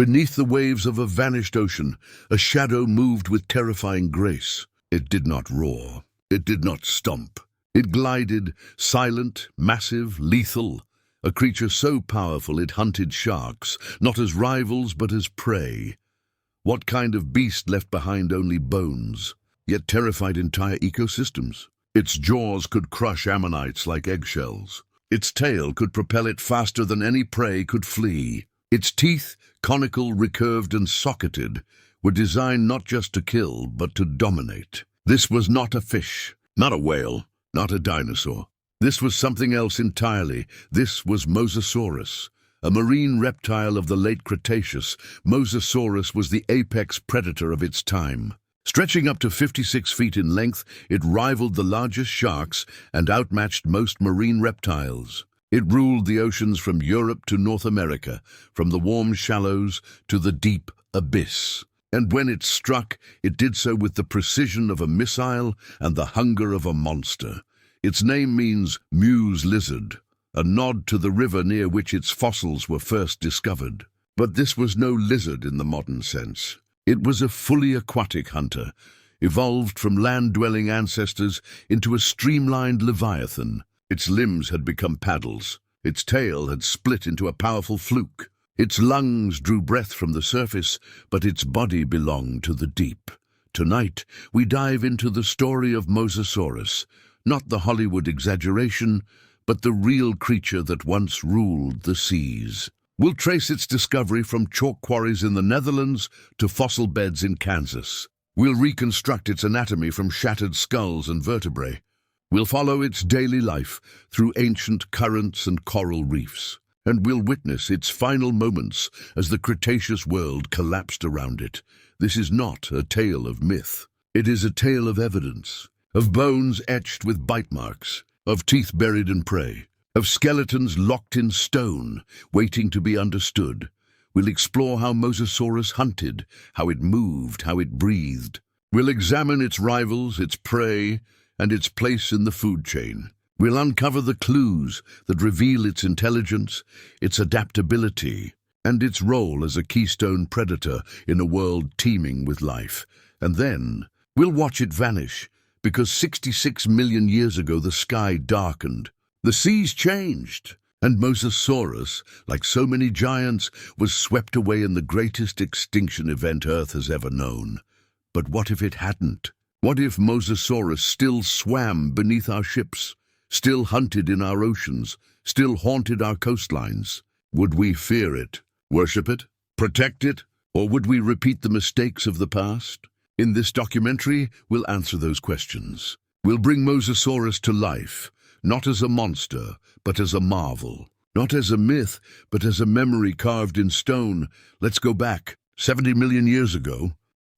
Beneath the waves of a vanished ocean, a shadow moved with terrifying grace. It did not roar. It did not stomp. It glided, silent, massive, lethal. A creature so powerful it hunted sharks, not as rivals but as prey. What kind of beast left behind only bones, yet terrified entire ecosystems? Its jaws could crush ammonites like eggshells. Its tail could propel it faster than any prey could flee. Its teeth, conical, recurved and socketed, were designed not just to kill, but to dominate. This was not a fish, not a whale, not a dinosaur. This was something else entirely. This was Mosasaurus, a marine reptile of the late Cretaceous. Mosasaurus was the apex predator of its time. Stretching up to 56 feet in length, it rivaled the largest sharks and outmatched most marine reptiles. It ruled the oceans from Europe to North America, from the warm shallows to the deep abyss. And when it struck, it did so with the precision of a missile and the hunger of a monster. Its name means Meuse lizard, a nod to the river near which its fossils were first discovered. But this was no lizard in the modern sense. It was a fully aquatic hunter, evolved from land-dwelling ancestors into a streamlined leviathan. Its limbs had become paddles. Its tail had split into a powerful fluke. Its lungs drew breath from the surface, but its body belonged to the deep. Tonight, we dive into the story of Mosasaurus, not the Hollywood exaggeration, but the real creature that once ruled the seas. We'll trace its discovery from chalk quarries in the Netherlands to fossil beds in Kansas. We'll reconstruct its anatomy from shattered skulls and vertebrae. We'll follow its daily life through ancient currents and coral reefs. And we'll witness its final moments as the Cretaceous world collapsed around it. This is not a tale of myth. It is a tale of evidence, of bones etched with bite marks, of teeth buried in prey, of skeletons locked in stone, waiting to be understood. We'll explore how Mosasaurus hunted, how it moved, how it breathed. We'll examine its rivals, its prey, and its place in the food chain. We'll uncover the clues that reveal its intelligence, its adaptability, and its role as a keystone predator in a world teeming with life. And then we'll watch it vanish, because 66 million years ago the sky darkened. The seas changed, and Mosasaurus, like so many giants, was swept away in the greatest extinction event Earth has ever known. But what if it hadn't? What if Mosasaurus still swam beneath our ships, still hunted in our oceans, still haunted our coastlines? Would we fear it, worship it, protect it, or would we repeat the mistakes of the past? In this documentary, we'll answer those questions. We'll bring Mosasaurus to life, not as a monster, but as a marvel. Not as a myth, but as a memory carved in stone. Let's go back 70 million years ago.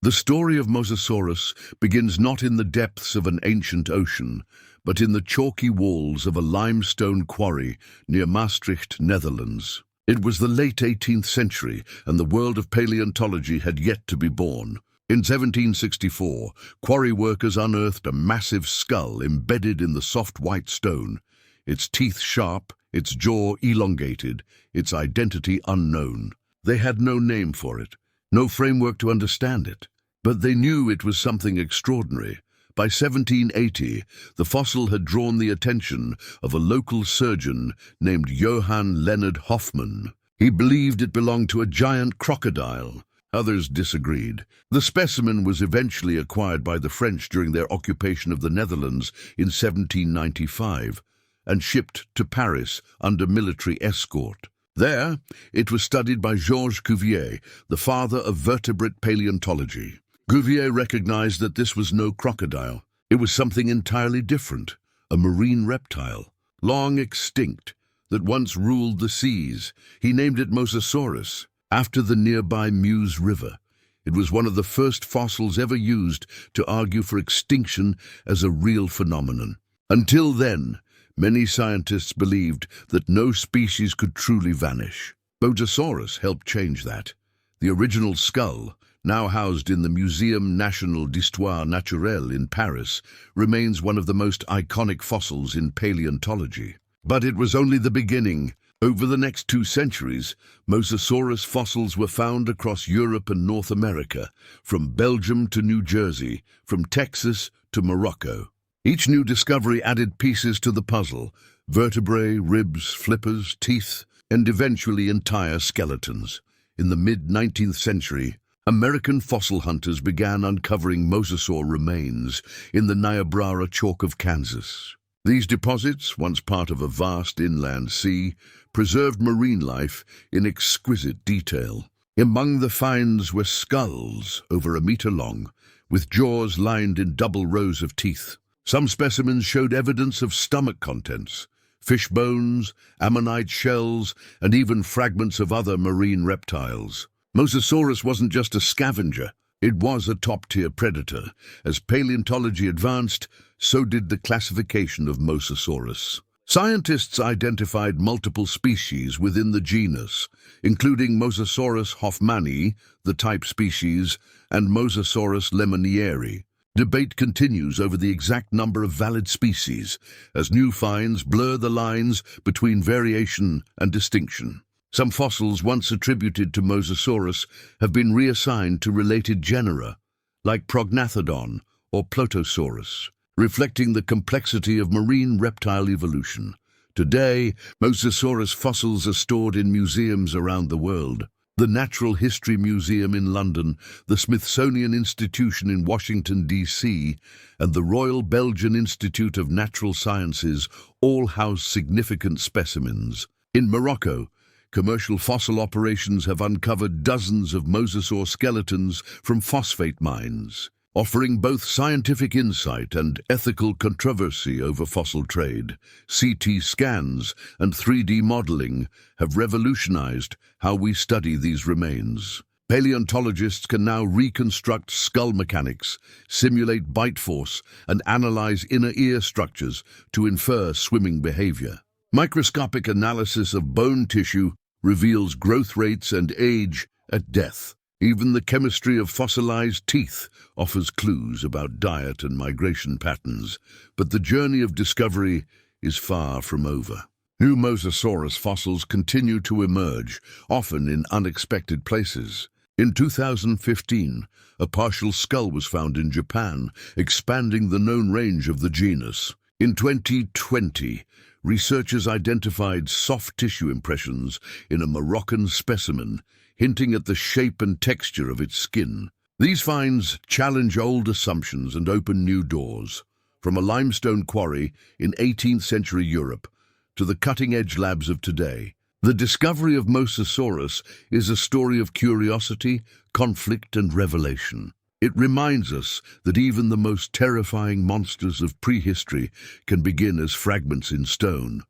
The story of Mosasaurus begins not in the depths of an ancient ocean, but in the chalky walls of a limestone quarry near Maastricht, Netherlands. It was the late 18th century, and the world of paleontology had yet to be born. In 1764, quarry workers unearthed a massive skull embedded in the soft white stone, its teeth sharp, its jaw elongated, its identity unknown. They had no name for it, no framework to understand it. But they knew it was something extraordinary. By 1780, the fossil had drawn the attention of a local surgeon named Johann Leonard Hoffmann. He believed it belonged to a giant crocodile. Others disagreed. The specimen was eventually acquired by the French during their occupation of the Netherlands in 1795 and shipped to Paris under military escort. There, it was studied by Georges Cuvier, the father of vertebrate paleontology. Cuvier recognized that this was no crocodile. It was something entirely different, a marine reptile, long extinct, that once ruled the seas. He named it Mosasaurus, after the nearby Meuse River. It was one of the first fossils ever used to argue for extinction as a real phenomenon. Until then, many scientists believed that no species could truly vanish. Mosasaurus helped change that. The original skull, now housed in the Muséum National d'Histoire Naturelle in Paris, remains one of the most iconic fossils in paleontology. But it was only the beginning. Over the next 2 centuries, Mosasaurus fossils were found across Europe and North America, from Belgium to New Jersey, from Texas to Morocco. Each new discovery added pieces to the puzzle: vertebrae, ribs, flippers, teeth, and eventually entire skeletons. In the mid-19th century, American fossil hunters began uncovering mosasaur remains in the Niobrara Chalk of Kansas. These deposits, once part of a vast inland sea, preserved marine life in exquisite detail. Among the finds were skulls over a meter long, with jaws lined in double rows of teeth. Some specimens showed evidence of stomach contents, fish bones, ammonite shells, and even fragments of other marine reptiles. Mosasaurus wasn't just a scavenger, it was a top-tier predator. As paleontology advanced, so did the classification of Mosasaurus. Scientists identified multiple species within the genus, including Mosasaurus hoffmanni, the type species, and Mosasaurus lemonieri. Debate continues over the exact number of valid species, as new finds blur the lines between variation and distinction. Some fossils once attributed to Mosasaurus have been reassigned to related genera, like Prognathodon or Plotosaurus, reflecting the complexity of marine reptile evolution. Today, Mosasaurus fossils are stored in museums around the world. The Natural History Museum in London, the Smithsonian Institution in Washington, D.C., and the Royal Belgian Institute of Natural Sciences all house significant specimens. In Morocco, commercial fossil operations have uncovered dozens of mosasaur skeletons from phosphate mines, offering both scientific insight and ethical controversy over fossil trade. CT scans and 3D modeling have revolutionized how we study these remains. Paleontologists can now reconstruct skull mechanics, simulate bite force, and analyze inner ear structures to infer swimming behavior. Microscopic analysis of bone tissue reveals growth rates and age at death. Even the chemistry of fossilized teeth offers clues about diet and migration patterns, but the journey of discovery is far from over. New Mosasaurus fossils continue to emerge, often in unexpected places. In 2015, a partial skull was found in Japan, expanding the known range of the genus. In 2020, researchers identified soft tissue impressions in a Moroccan specimen, hinting at the shape and texture of its skin. These finds challenge old assumptions and open new doors, from a limestone quarry in 18th century Europe to the cutting-edge labs of today. The discovery of Mosasaurus is a story of curiosity, conflict, and revelation. It reminds us that even the most terrifying monsters of prehistory can begin as fragments in stone,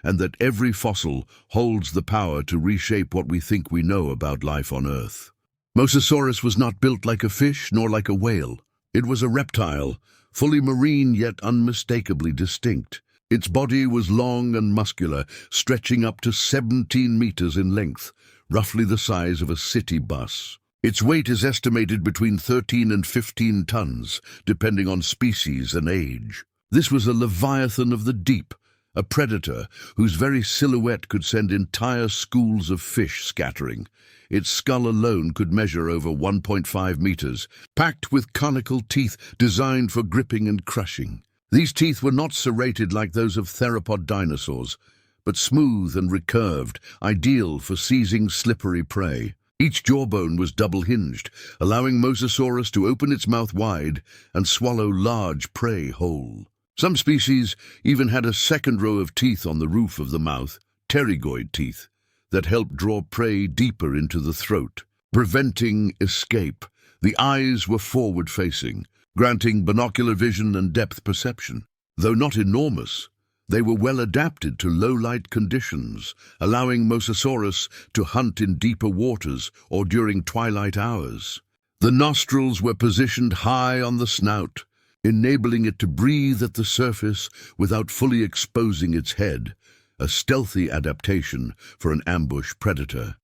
and that every fossil holds the power to reshape what we think we know about life on Earth. Mosasaurus was not built like a fish nor like a whale. It was a reptile, fully marine yet unmistakably distinct. Its body was long and muscular, stretching up to 17 meters in length, roughly the size of a city bus. Its weight is estimated between 13 and 15 tons, depending on species and age. This was a leviathan of the deep, a predator whose very silhouette could send entire schools of fish scattering. Its skull alone could measure over 1.5 meters, packed with conical teeth designed for gripping and crushing. These teeth were not serrated like those of theropod dinosaurs, but smooth and recurved, ideal for seizing slippery prey. Each jawbone was double-hinged, allowing Mosasaurus to open its mouth wide and swallow large prey whole. Some species even had a second row of teeth on the roof of the mouth, pterygoid teeth, that helped draw prey deeper into the throat, preventing escape. The eyes were forward-facing, granting binocular vision and depth perception. Though not enormous, they were well adapted to low-light conditions, allowing Mosasaurus to hunt in deeper waters or during twilight hours. The nostrils were positioned high on the snout, enabling it to breathe at the surface without fully exposing its head, a stealthy adaptation for an ambush predator.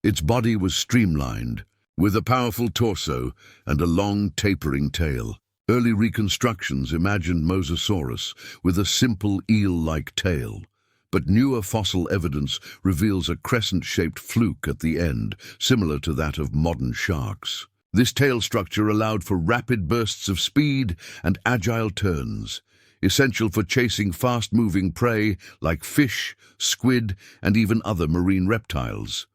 Its body was streamlined, with a powerful torso and a long tapering tail. Early reconstructions imagined Mosasaurus with a simple eel-like tail, but newer fossil evidence reveals a crescent-shaped fluke at the end, similar to that of modern sharks. This tail structure allowed for rapid bursts of speed and agile turns, essential for chasing fast-moving prey like fish, squid, and even other marine reptiles.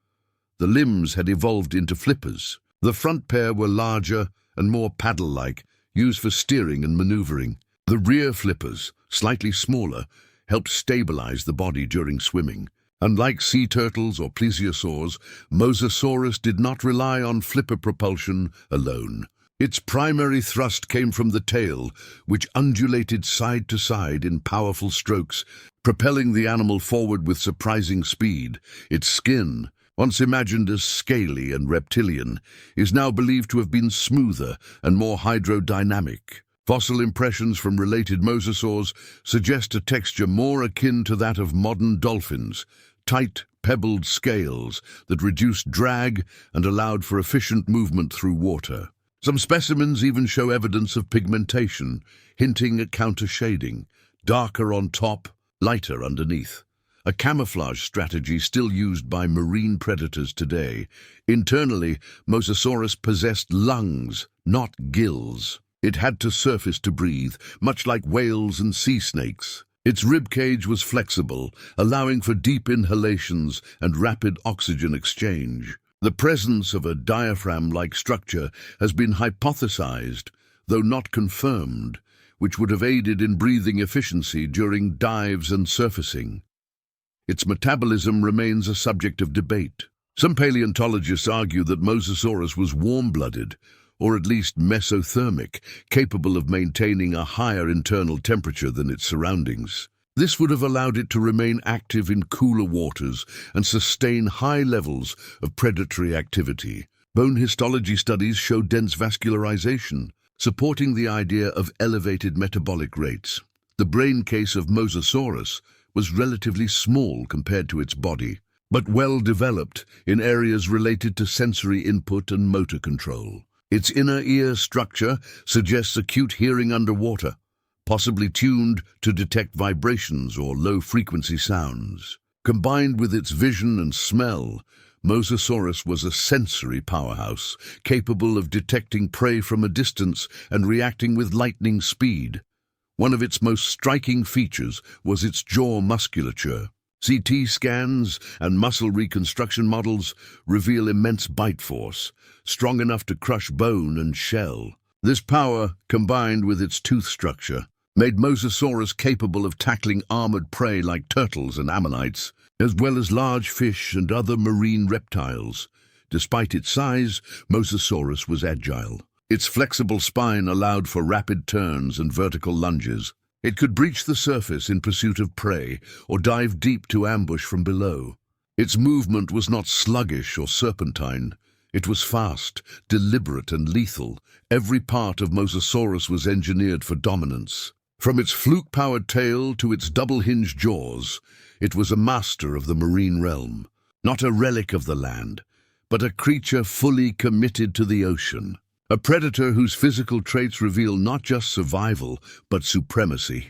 The limbs had evolved into flippers. The front pair were larger and more paddle-like, used for steering and maneuvering. The rear flippers, slightly smaller, helped stabilize the body during swimming. Unlike sea turtles or plesiosaurs, Mosasaurus did not rely on flipper propulsion alone. Its primary thrust came from the tail, which undulated side to side in powerful strokes, propelling the animal forward with surprising speed. Its skin, once imagined as scaly and reptilian, is now believed to have been smoother and more hydrodynamic. Fossil impressions from related mosasaurs suggest a texture more akin to that of modern dolphins, tight, pebbled scales that reduced drag and allowed for efficient movement through water. Some specimens even show evidence of pigmentation, hinting at counter-shading, darker on top, lighter underneath. A camouflage strategy still used by marine predators today. Internally, Mosasaurus possessed lungs, not gills. It had to surface to breathe, much like whales and sea snakes. Its ribcage was flexible, allowing for deep inhalations and rapid oxygen exchange. The presence of a diaphragm-like structure has been hypothesized, though not confirmed, which would have aided in breathing efficiency during dives and surfacing. Its metabolism remains a subject of debate. Some paleontologists argue that Mosasaurus was warm-blooded, or at least mesothermic, capable of maintaining a higher internal temperature than its surroundings. This would have allowed it to remain active in cooler waters and sustain high levels of predatory activity. Bone histology studies show dense vascularization, supporting the idea of elevated metabolic rates. The brain case of Mosasaurus was relatively small compared to its body, but well developed in areas related to sensory input and motor control. Its inner ear structure suggests acute hearing underwater, possibly tuned to detect vibrations or low-frequency sounds. Combined with its vision and smell, Mosasaurus was a sensory powerhouse, capable of detecting prey from a distance and reacting with lightning speed. One of its most striking features was its jaw musculature. CT scans and muscle reconstruction models reveal immense bite force, strong enough to crush bone and shell. This power, combined with its tooth structure, made Mosasaurus capable of tackling armored prey like turtles and ammonites, as well as large fish and other marine reptiles. Despite its size, Mosasaurus was agile. Its flexible spine allowed for rapid turns and vertical lunges. It could breach the surface in pursuit of prey or dive deep to ambush from below. Its movement was not sluggish or serpentine. It was fast, deliberate, and lethal. Every part of Mosasaurus was engineered for dominance. From its fluke-powered tail to its double-hinged jaws, it was a master of the marine realm. Not a relic of the land, but a creature fully committed to the ocean. A predator whose physical traits reveal not just survival, but supremacy.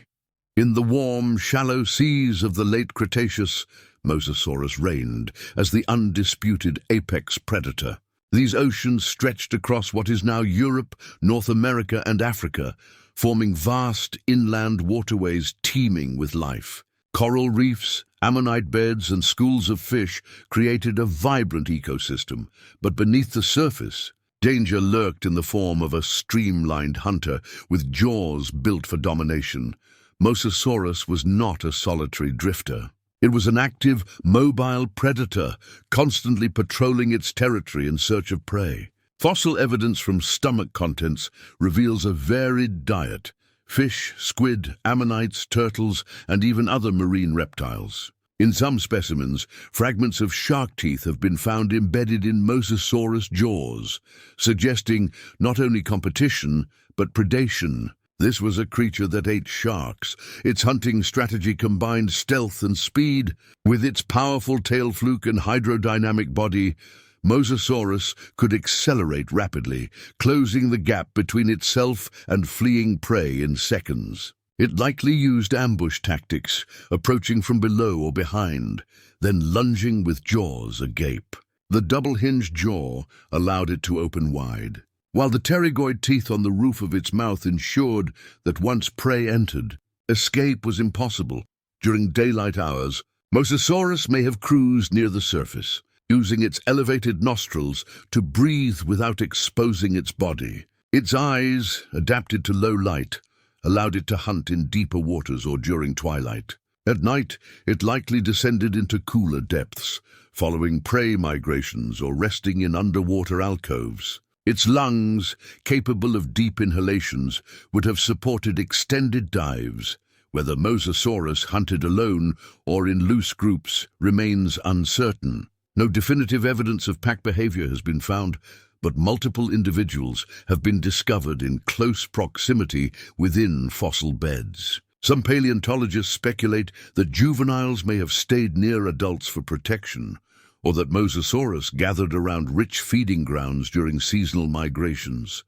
In the warm, shallow seas of the late Cretaceous, Mosasaurus reigned as the undisputed apex predator. These oceans stretched across what is now Europe, North America, and Africa, forming vast inland waterways teeming with life. Coral reefs, ammonite beds, and schools of fish created a vibrant ecosystem, but beneath the surface, danger lurked in the form of a streamlined hunter with jaws built for domination. Mosasaurus was not a solitary drifter. It was an active, mobile predator, constantly patrolling its territory in search of prey. Fossil evidence from stomach contents reveals a varied diet: fish, squid, ammonites, turtles, and even other marine reptiles. In some specimens, fragments of shark teeth have been found embedded in Mosasaurus jaws, suggesting not only competition, but predation. This was a creature that ate sharks. Its hunting strategy combined stealth and speed. With its powerful tail fluke and hydrodynamic body, Mosasaurus could accelerate rapidly, closing the gap between itself and fleeing prey in seconds. It likely used ambush tactics, approaching from below or behind, then lunging with jaws agape. The double-hinged jaw allowed it to open wide, while the pterygoid teeth on the roof of its mouth ensured that once prey entered, escape was impossible. During daylight hours, Mosasaurus may have cruised near the surface, using its elevated nostrils to breathe without exposing its body. Its eyes, adapted to low light, allowed it to hunt in deeper waters or during twilight. At night, it likely descended into cooler depths, following prey migrations or resting in underwater alcoves. Its lungs, capable of deep inhalations, would have supported extended dives. Whether Mosasaurus hunted alone or in loose groups remains uncertain. No definitive evidence of pack behavior has been found, but multiple individuals have been discovered in close proximity within fossil beds. Some paleontologists speculate that juveniles may have stayed near adults for protection, or that Mosasaurus gathered around rich feeding grounds during seasonal migrations.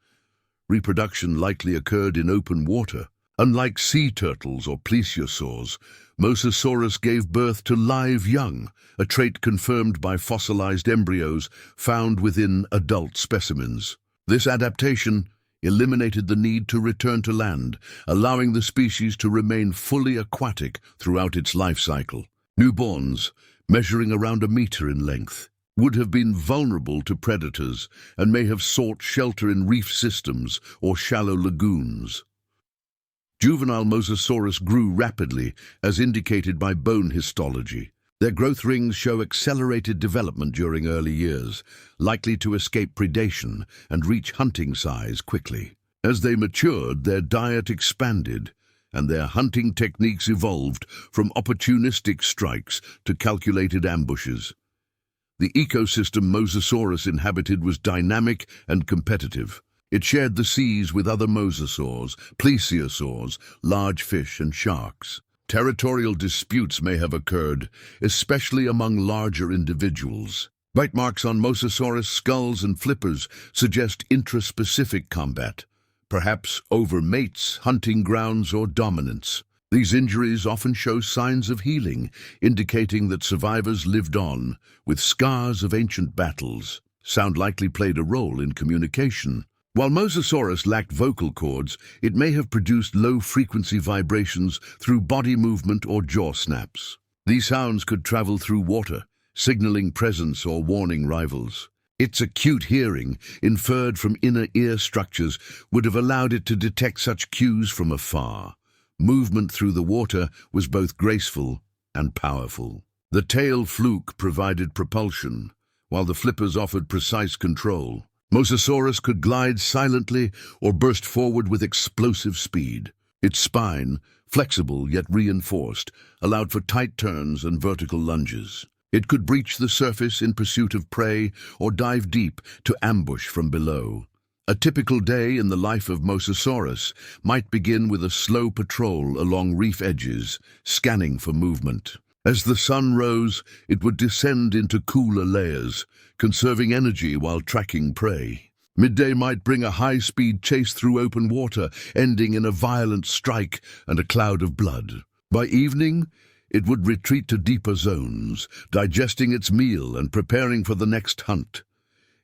Reproduction likely occurred in open water. Unlike sea turtles or plesiosaurs, Mosasaurus gave birth to live young, a trait confirmed by fossilized embryos found within adult specimens. This adaptation eliminated the need to return to land, allowing the species to remain fully aquatic throughout its life cycle. Newborns, measuring around a meter in length, would have been vulnerable to predators and may have sought shelter in reef systems or shallow lagoons. Juvenile Mosasaurus grew rapidly, as indicated by bone histology. Their growth rings show accelerated development during early years, likely to escape predation and reach hunting size quickly. As they matured, their diet expanded, and their hunting techniques evolved from opportunistic strikes to calculated ambushes. The ecosystem Mosasaurus inhabited was dynamic and competitive. It shared the seas with other mosasaurs, plesiosaurs, large fish, and sharks. Territorial disputes may have occurred, especially among larger individuals. Bite marks on Mosasaurus skulls and flippers suggest intraspecific combat, perhaps over mates, hunting grounds, or dominance. These injuries often show signs of healing, indicating that survivors lived on, with scars of ancient battles. Sound likely played a role in communication. While Mosasaurus lacked vocal cords, it may have produced low-frequency vibrations through body movement or jaw snaps. These sounds could travel through water, signaling presence or warning rivals. Its acute hearing, inferred from inner ear structures, would have allowed it to detect such cues from afar. Movement through the water was both graceful and powerful. The tail fluke provided propulsion, while the flippers offered precise control. Mosasaurus could glide silently or burst forward with explosive speed. Its spine, flexible yet reinforced, allowed for tight turns and vertical lunges. It could breach the surface in pursuit of prey or dive deep to ambush from below. A typical day in the life of Mosasaurus might begin with a slow patrol along reef edges, scanning for movement. As the sun rose, it would descend into cooler layers, conserving energy while tracking prey. Midday might bring a high-speed chase through open water, ending in a violent strike and a cloud of blood. By evening, it would retreat to deeper zones, digesting its meal and preparing for the next hunt.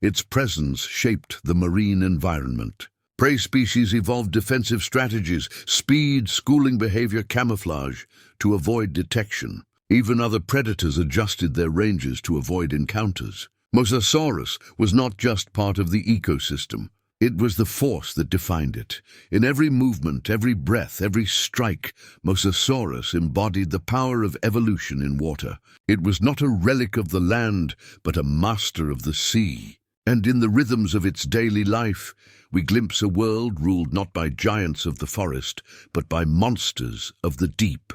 Its presence shaped the marine environment. Prey species evolved defensive strategies, speed, schooling behavior, camouflage, to avoid detection. Even other predators adjusted their ranges to avoid encounters. Mosasaurus was not just part of the ecosystem. It was the force that defined it. In every movement, every breath, every strike, Mosasaurus embodied the power of evolution in water. It was not a relic of the land, but a master of the sea. And in the rhythms of its daily life, we glimpse a world ruled not by giants of the forest, but by monsters of the deep.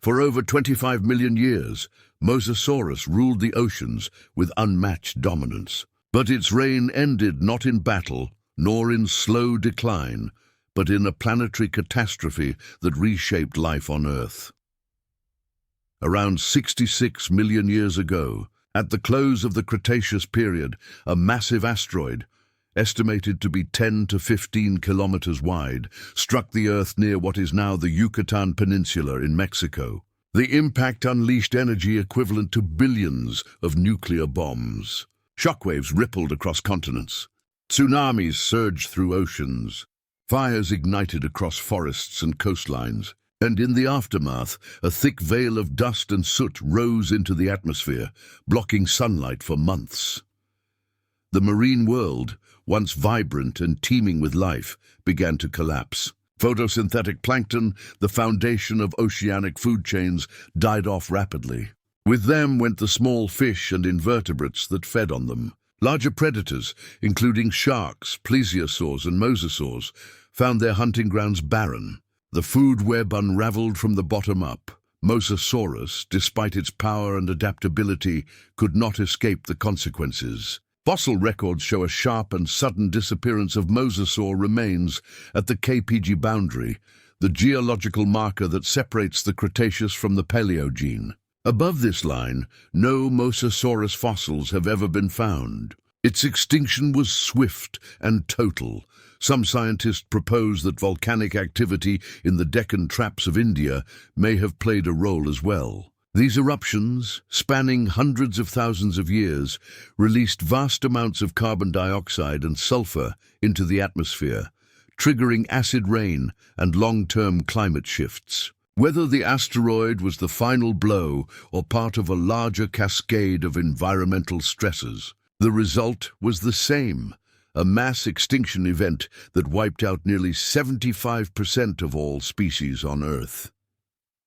For over 25 million years, Mosasaurus ruled the oceans with unmatched dominance. But its reign ended not in battle, nor in slow decline, but in a planetary catastrophe that reshaped life on Earth. Around 66 million years ago, at the close of the Cretaceous period, a massive asteroid, estimated to be 10 to 15 kilometers wide, struck the Earth near what is now the Yucatan Peninsula in Mexico. The impact unleashed energy equivalent to billions of nuclear bombs. Shockwaves rippled across continents. Tsunamis surged through oceans. Fires ignited across forests and coastlines. And in the aftermath, a thick veil of dust and soot rose into the atmosphere, blocking sunlight for months. The marine world, once vibrant and teeming with life, began to collapse. Photosynthetic plankton, the foundation of oceanic food chains, died off rapidly. With them went the small fish and invertebrates that fed on them. Larger predators, including sharks, plesiosaurs and mosasaurs, found their hunting grounds barren. The food web unraveled from the bottom up. Mosasaurus, despite its power and adaptability, could not escape the consequences. Fossil records show a sharp and sudden disappearance of mosasaur remains at the KPG boundary, the geological marker that separates the Cretaceous from the Paleogene. Above this line, no Mosasaurus fossils have ever been found. Its extinction was swift and total. Some scientists propose that volcanic activity in the Deccan Traps of India may have played a role as well. These eruptions, spanning hundreds of thousands of years, released vast amounts of carbon dioxide and sulfur into the atmosphere, triggering acid rain and long-term climate shifts. Whether the asteroid was the final blow or part of a larger cascade of environmental stresses, the result was the same: a mass extinction event that wiped out nearly 75% of all species on Earth.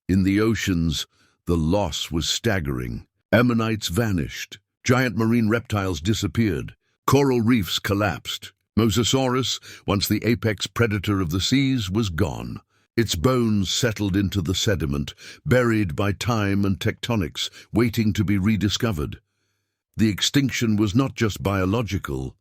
In the oceans, the loss was staggering. Ammonites vanished. Giant marine reptiles disappeared. Coral reefs collapsed. Mosasaurus, once the apex predator of the seas, was gone. Its bones settled into the sediment, buried by time and tectonics, waiting to be rediscovered. The extinction was not just biological,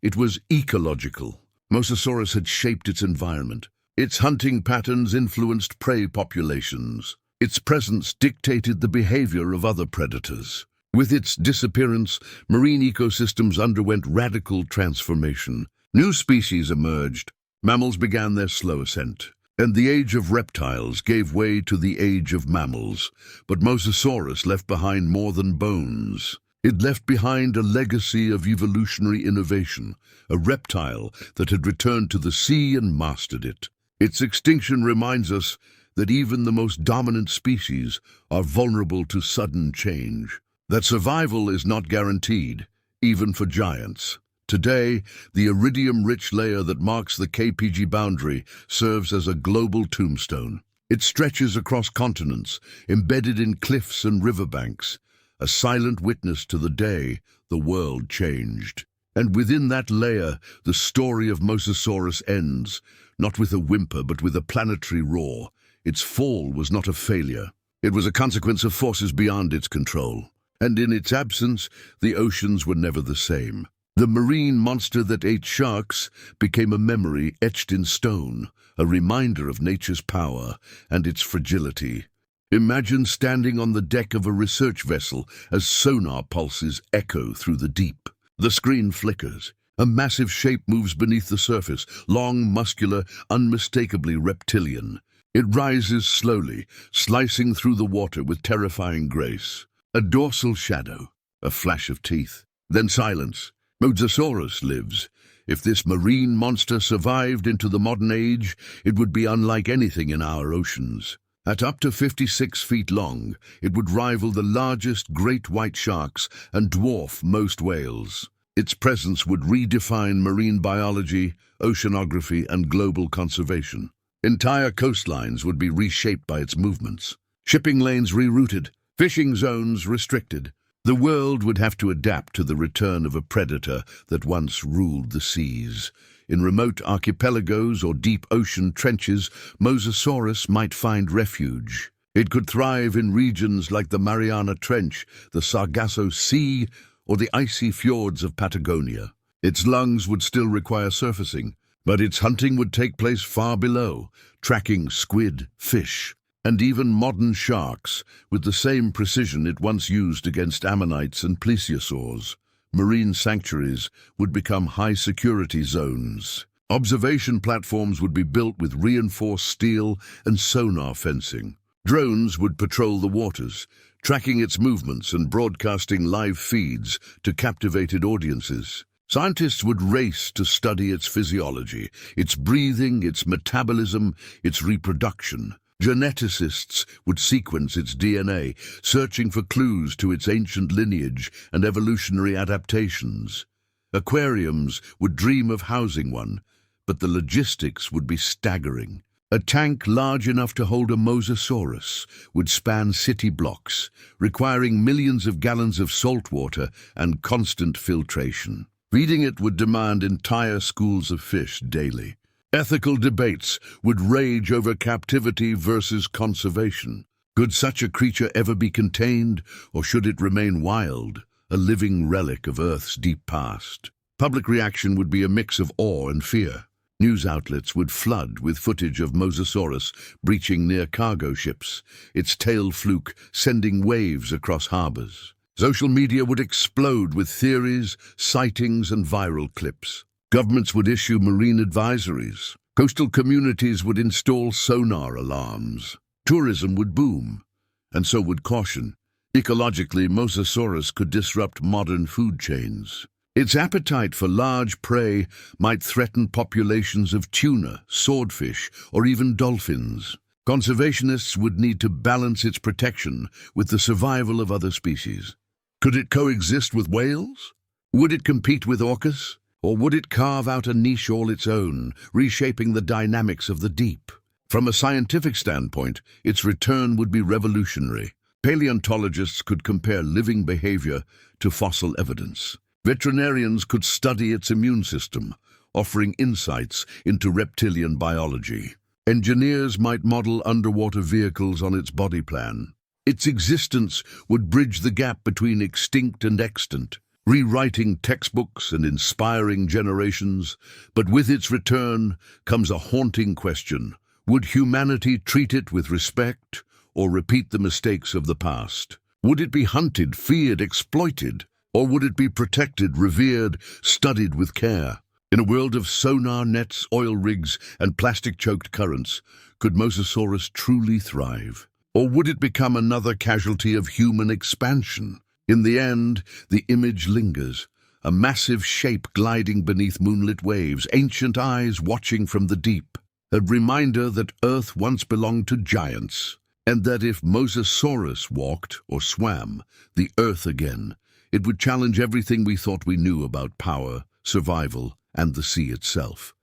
it was ecological. Mosasaurus had shaped its environment. Its hunting patterns influenced prey populations. Its presence dictated the behavior of other predators. With its disappearance, marine ecosystems underwent radical transformation. New species emerged. Mammals began their slow ascent. And the age of reptiles gave way to the age of mammals. But Mosasaurus left behind more than bones. It left behind a legacy of evolutionary innovation, a reptile that had returned to the sea and mastered it. Its extinction reminds us that even the most dominant species are vulnerable to sudden change, that survival is not guaranteed, even for giants. Today, the iridium-rich layer that marks the KPG boundary serves as a global tombstone. It stretches across continents, embedded in cliffs and riverbanks, a silent witness to the day the world changed. And within that layer, the story of Mosasaurus ends, not with a whimper but with a planetary roar. Its fall was not a failure. It was a consequence of forces beyond its control. And in its absence, the oceans were never the same. The marine monster that ate sharks became a memory etched in stone, a reminder of nature's power and its fragility. Imagine standing on the deck of a research vessel as sonar pulses echo through the deep. The screen flickers. A massive shape moves beneath the surface, long, muscular, unmistakably reptilian. It rises slowly, slicing through the water with terrifying grace. A dorsal shadow, a flash of teeth. Then silence. Mosasaurus lives. If this marine monster survived into the modern age, it would be unlike anything in our oceans. At up to 56 feet long, it would rival the largest great white sharks and dwarf most whales. Its presence would redefine marine biology, oceanography, and global conservation. Entire coastlines would be reshaped by its movements. Shipping lanes rerouted, fishing zones restricted. The world would have to adapt to the return of a predator that once ruled the seas. In remote archipelagos or deep ocean trenches, Mosasaurus might find refuge. It could thrive in regions like the Mariana Trench, the Sargasso Sea, or the icy fjords of Patagonia. Its lungs would still require surfacing, but its hunting would take place far below, tracking squid, fish, and even modern sharks with the same precision it once used against ammonites and plesiosaurs. Marine sanctuaries would become high-security zones. Observation platforms would be built with reinforced steel and sonar fencing. Drones would patrol the waters, tracking its movements and broadcasting live feeds to captivated audiences. Scientists would race to study its physiology, its breathing, its metabolism, its reproduction. Geneticists would sequence its DNA, searching for clues to its ancient lineage and evolutionary adaptations. Aquariums would dream of housing one, but the logistics would be staggering. A tank large enough to hold a Mosasaurus would span city blocks, requiring millions of gallons of salt water and constant filtration. Feeding it would demand entire schools of fish daily. Ethical debates would rage over captivity versus conservation. Could such a creature ever be contained, or should it remain wild, a living relic of Earth's deep past? Public reaction would be a mix of awe and fear. News outlets would flood with footage of Mosasaurus breaching near cargo ships, its tail fluke sending waves across harbors. Social media would explode with theories, sightings, and viral clips. Governments would issue marine advisories. Coastal communities would install sonar alarms. Tourism would boom, and so would caution. Ecologically, Mosasaurus could disrupt modern food chains. Its appetite for large prey might threaten populations of tuna, swordfish, or even dolphins. Conservationists would need to balance its protection with the survival of other species. Could it coexist with whales? Would it compete with orcas? Or would it carve out a niche all its own, reshaping the dynamics of the deep? From a scientific standpoint, its return would be revolutionary. Paleontologists could compare living behavior to fossil evidence. Veterinarians could study its immune system, offering insights into reptilian biology. Engineers might model underwater vehicles on its body plan. Its existence would bridge the gap between extinct and extant, rewriting textbooks and inspiring generations. But with its return comes a haunting question. Would humanity treat it with respect or repeat the mistakes of the past? Would it be hunted, feared, exploited? Or would it be protected, revered, studied with care? In a world of sonar nets, oil rigs, and plastic-choked currents, could Mosasaurus truly thrive? Or would it become another casualty of human expansion? In the end, the image lingers, a massive shape gliding beneath moonlit waves, ancient eyes watching from the deep, a reminder that Earth once belonged to giants, and that if Mosasaurus walked or swam the Earth again, it would challenge everything we thought we knew about power, survival, and the sea itself.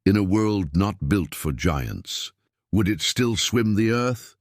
In a world not built for giants, would it still swim the Earth?